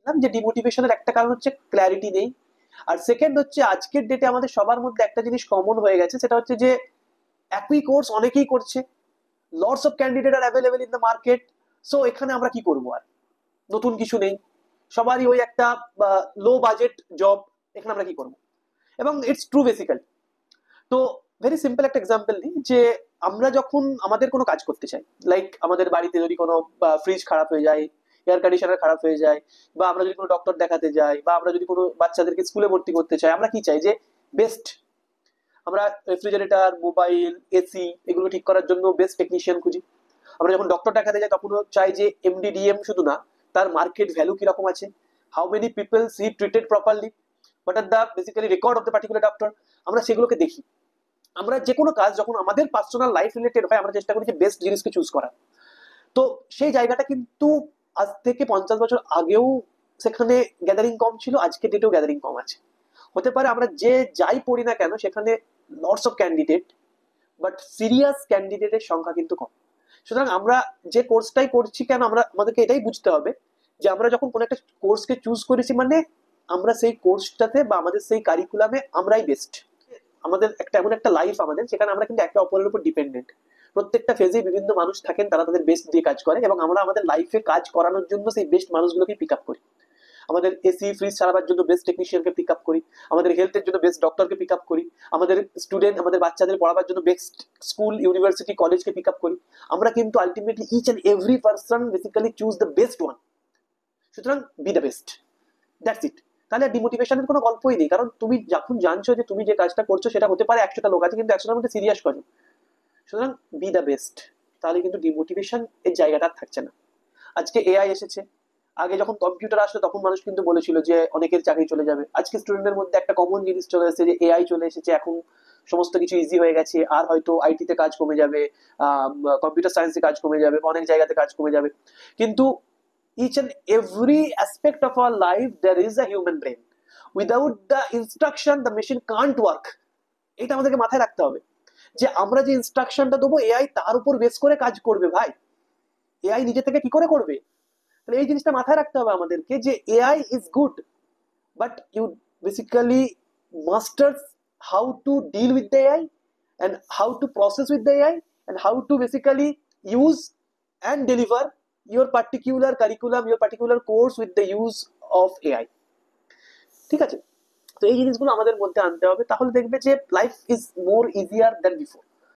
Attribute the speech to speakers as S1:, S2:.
S1: বললাম যে ডিমোটিভেশনের একটা কারণ হচ্ছে ক্ল্যারিটি নেই, আর সেকেন্ড হচ্ছে আজকের ডেটে আমাদের সবার মধ্যে একটা জিনিস কমন হয়ে গেছে, সেটা হচ্ছে যে একই কোর্স অনেকেই করছে, lots of candidate R available in the market. So এখানে আমরা কি করবো, আর নতুন কিছু নেই, সবারই ওই একটা লো বাজেট জব, এখানে আমরা কি করবো? এবং ইটস ট্রু বেসিক্যালি। তো ভেরি সিম্পল একটা এক্সাম্পল দিই, যে আমরা যখন আমাদের কোনো কাজ করতে চাই, লাইক আমাদের বাড়িতে যদি কোনো ফ্রিজ খারাপ হয়ে যায়, এয়ার কন্ডিশনার খারাপ হয়ে যায়, বা আমরা যদি কোনো ডক্টর দেখাতে যাই, বা আমরা যদি কোনো বাচ্চাদেরকে স্কুলে ভর্তি করতে চাই, আমরা কি চাই? যে বেস্ট। আমরা রেফ্রিজারেটর, মোবাইল, এসি এগুলো ঠিক করার জন্য বেস্ট টেকনিশিয়ান খুঁজি। আমরা যখন ডক্টর দেখাতে যাই তখনও চাই যে এমডিডিএম শুধু না, তার মার্কেট ভ্যালু কিরকম আছে, how many people he treated properly, what are the basically record of the particular doctor, আমরা সেগুলোকে দেখি। আমরা যে কোনো কাজ যখন আমাদের পার্সোনাল লাইফ রিলেটেড হয়, আমরা চেষ্টা করি যে বেস্ট জিনিসকে চুজ করার। তো সেই জায়গাটা কিন্তু আজ থেকে 50 বছর আগেও সেখানে গ্যাদারিং কম ছিল, আজকে ডেটেও গ্যাদারিং কম আছে। হতে পারে আমরা যে যাই পড়ি না কেন সেখানে lots of candidate, but serious ক্যান্ডিডেটের সংখ্যা কিন্তু কম। সুতরাং আমরা যে কোর্সটাই করছি কেন, আমাদেরকে এটাই বুঝতে হবে যে আমরা যখন কোনো একটা কোর্সকে চুজ করেছি, মানে আমরা সেই কোর্সটাতে বা আমাদের সেই কারিকুলামে আমরাই বেস্ট। আমাদের একটা এমন একটা লাইফ আমাদের, সেখানে আমরা কিন্তু একে অপরের উপর ডিপেন্ডেন্ট। প্রত্যেকটা ফেজে বিভিন্ন মানুষ থাকেন, তারা তাদের বেস্ট দিয়ে কাজ করে, এবং আমরা আমাদের লাইফে কাজ করানোর জন্য সেই বেস্ট মানুষগুলোকে পিক আপ করি। আমাদের এসি ফ্রিজ চালাবার জন্য বেস্ট টেকনিশিয়ানকে পিক আপ করি, আমাদের হেলথের জন্য বেস্ট ডক্টরকে পিক আপ করি, আমাদের স্টুডেন্ট, আমাদের বাচ্চাদের পড়াবার জন্য বেস্ট স্কুল, ইউনিভার্সিটি, কলেজকে পিক আপ করি। আমরা কিন্তু ultimately each and every person basically choose the best one. সুতরাং be the best, that's it. তাহলে ডিমোটিভেশনের কোনো গল্পই নেই, কারণ তুমি যখন জানছো যে তুমি যে কাজটা করছো সেটা হতে পারে 100টা লোক আছে, কিন্তু 100টার মধ্যে সিরিয়াস কজন। সুতরাং বি দ্য বেস্ট, তাহলে কিন্তু ডিমোটিভেশন এর জায়গাটা থাকছে না। আজকে এআই এসেছে, আগে যখন কম্পিউটার আসলো তখন মানুষ কিন্তু বলেছিল যে অনেকের চাকরি চলে যাবে। আজকে স্টুডেন্টদের মধ্যে একটা কমন জিনিস চলে এসেছে যে এআই চলে এসেছে, এখন সমস্ত কিছু ইজি হয়ে গেছে, আর হয়তো আইটিতে কাজ কমে যাবে, কম্পিউটার সায়েন্সে কাজ কমে যাবে, অনেক জায়গাতে কাজ কমে যাবে। কিন্তু each and every aspect of our life there is a human brain. Without the instruction the machine can't work. এটা আমাদেরকে মাথায় রাখতে হবে যে আমরা যে ইনস্ট্রাকশনটা দেবো এআই তার উপর বেস করে কাজ করবে। ভাই, এআই নিজে থেকে কি করে করবে? তাহলে এই জিনিসটা মাথায় রাখতে হবে আমাদেরকে যে AI is good, but you basically masters how to deal with the AI, and how to process with the AI, and how to basically use and deliver your particular curriculum, your particular course with the use of AI. ঠিক আছে? তো এই জিনিসগুলো আমাদের মধ্যে আনতে হবে, তাহলে দেখবে যে life is more easier than before.